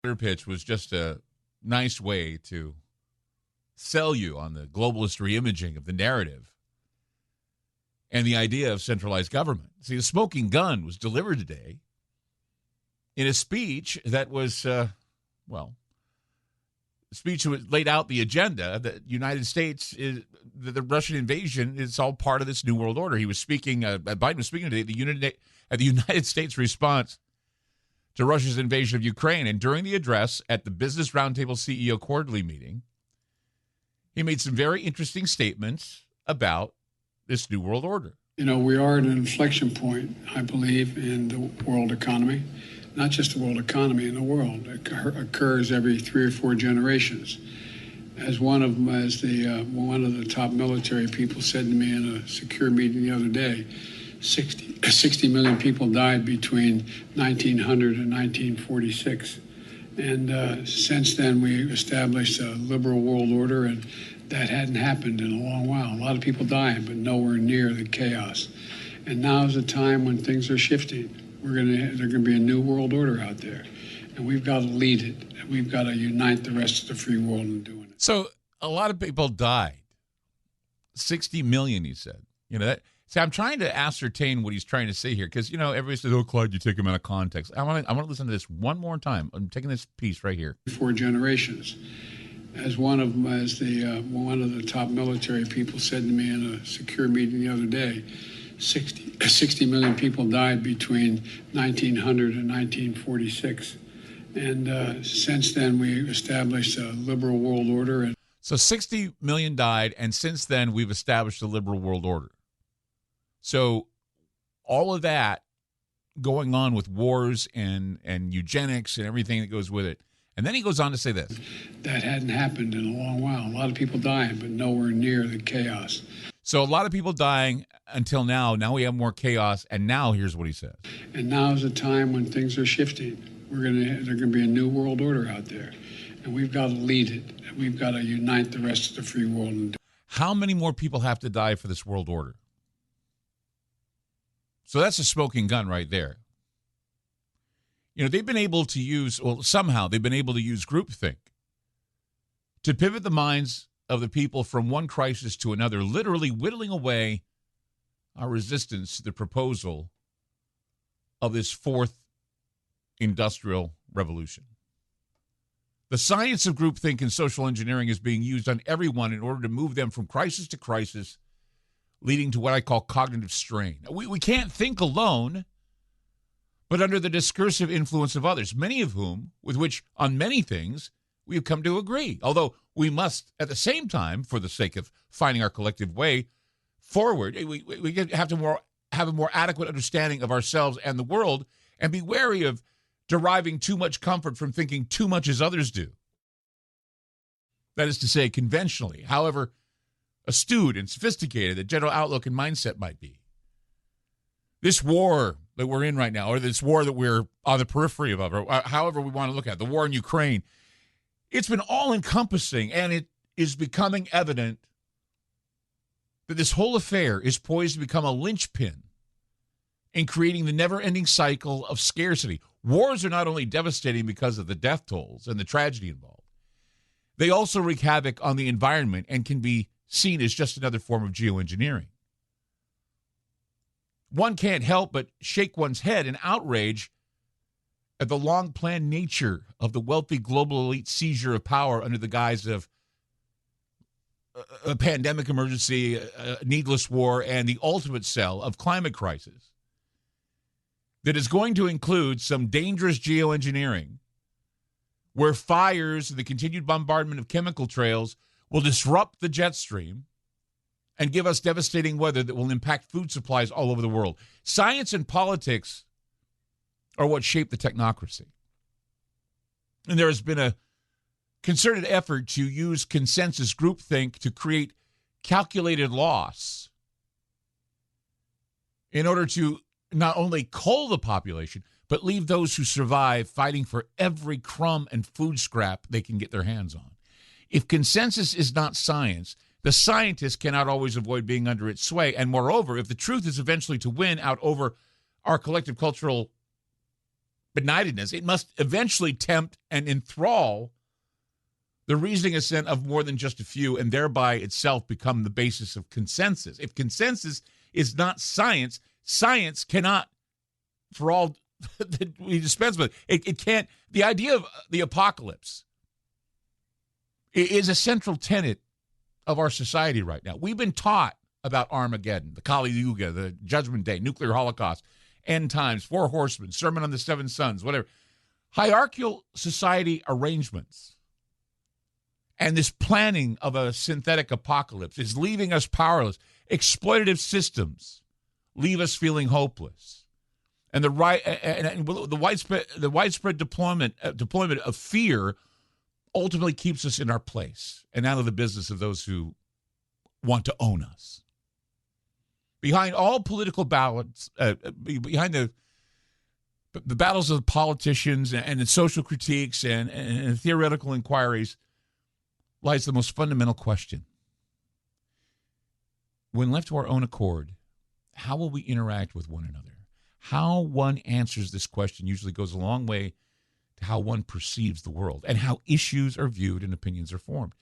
Pitch was just a nice way to sell you on the globalist reimaging of the narrative and the idea of centralized government. See, the smoking gun was delivered today in a speech that was, a speech that laid out the agenda that United States is, the Russian invasion is all part of this new world order. He was speaking, Biden was speaking today at the United States response to Russia's invasion of Ukraine. And during the address at the Business Roundtable CEO quarterly meeting, he made some very interesting statements about this new world order. You know, we are at an inflection point, I believe, in the world economy. Not just the world economy, in the world. It occurs every 3 or 4 generations. As one of the top military people said to me in a secure meeting the other day, 60 million people died between 1900 and 1946. And since then, we established a liberal world order, and that hadn't happened in a long while. A lot of people dying, but nowhere near the chaos. And now is a time when things are shifting. There's going to be a new world order out there, and we've got to lead it. We've got to unite the rest of the free world in doing it. So a lot of people died. 60 million, he said. You know that. See, I'm trying to ascertain what he's trying to say here, because, you know, everybody says, "Oh, Clyde, you take him out of context." I want to listen to this one more time. I'm taking this piece right here. 4 generations. As one of the top military people said to me in a secure meeting the other day, 60 million people died between 1900 and 1946. And since then, we established a liberal world order. So 60 million died, and since then, we've established a liberal world order. So all of that going on with wars and eugenics and everything that goes with it. And then he goes on to say this. That hadn't happened in a long while. A lot of people dying, but nowhere near the chaos. So a lot of people dying until now. Now we have more chaos, and now here's what he says. And now is a time when things are shifting. There's going to be a new world order out there, and we've got to lead it. We've got to unite the rest of the free world. And how many more people have to die for this world order? So that's a smoking gun right there. You know, they've been able to use, somehow they've been able to use groupthink to pivot the minds of the people from one crisis to another, literally whittling away our resistance to the proposal of this 4th industrial revolution. The science of groupthink and social engineering is being used on everyone in order to move them from crisis to crisis, leading to what I call cognitive strain. We can't think alone, but under the discursive influence of others, many of whom, with which on many things, we have come to agree. Although we must, at the same time, for the sake of finding our collective way forward, we have to have a more adequate understanding of ourselves and the world, and be wary of deriving too much comfort from thinking too much as others do. That is to say, conventionally, however astute and sophisticated the general outlook and mindset might be. This war that we're in right now, or this war that we're on the periphery of, or however we want to look at it, the war in Ukraine, it's been all-encompassing, and it is becoming evident that this whole affair is poised to become a linchpin in creating the never-ending cycle of scarcity. Wars are not only devastating because of the death tolls and the tragedy involved, they also wreak havoc on the environment and can be seen as just another form of geoengineering. One can't help but shake one's head in outrage at the long-planned nature of the wealthy global elite seizure of power under the guise of a pandemic emergency, a needless war, and the ultimate sell of climate crisis that is going to include some dangerous geoengineering where fires and the continued bombardment of chemical trails will disrupt the jet stream and give us devastating weather that will impact food supplies all over the world. Science and politics are what shape the technocracy. And there has been a concerted effort to use consensus groupthink to create calculated loss in order to not only cull the population, but leave those who survive fighting for every crumb and food scrap they can get their hands on. If consensus is not science, the scientists cannot always avoid being under its sway. And moreover, if the truth is eventually to win out over our collective cultural benighedness. It must eventually tempt and enthrall the reasoning assent of more than just a few, and thereby itself become the basis of consensus. If consensus is not science, science cannot, for all that we dispense with it can't. The idea of the apocalypse is a central tenet of our society right now. We've been taught about Armageddon, the Kali Yuga, the Judgment Day, nuclear holocaust, end times, four horsemen, sermon on the seven sons, whatever. Hierarchical society arrangements and this planning of a synthetic apocalypse is leaving us powerless. Exploitative systems leave us feeling hopeless. And the widespread deployment of fear ultimately keeps us in our place and out of the business of those who want to own us. Behind all political ballots, behind the battles of the politicians and the social critiques and theoretical inquiries, lies the most fundamental question. When left to our own accord, how will we interact with one another? How one answers this question usually goes a long way to how one perceives the world and how issues are viewed and opinions are formed.